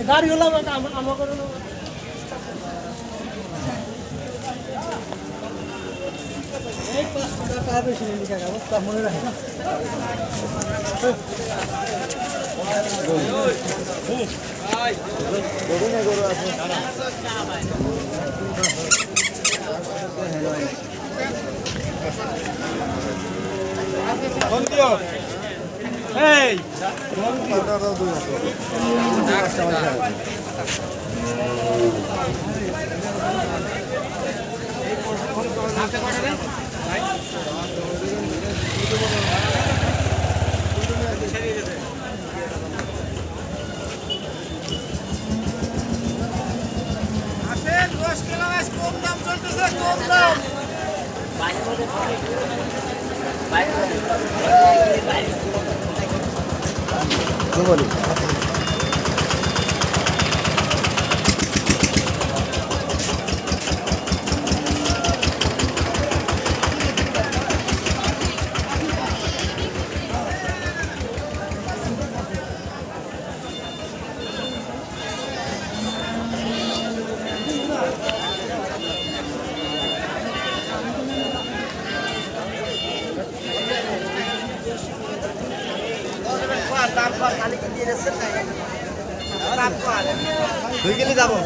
গাড়ি হলো আমাকে এই 5 টাকা বেশি নিয়ে টাকা অবস্থা মনে রাখে না ভাই গরু না গরু আছে কোন দিও এই কোন দিও দাও দুই হাতে কটা রে ভাই আসেন 10 কিলো মাছ কম দাম চলতেছে কম দাম বাইরে মধ্যে বাইরে বলি দুই কিলো যাবো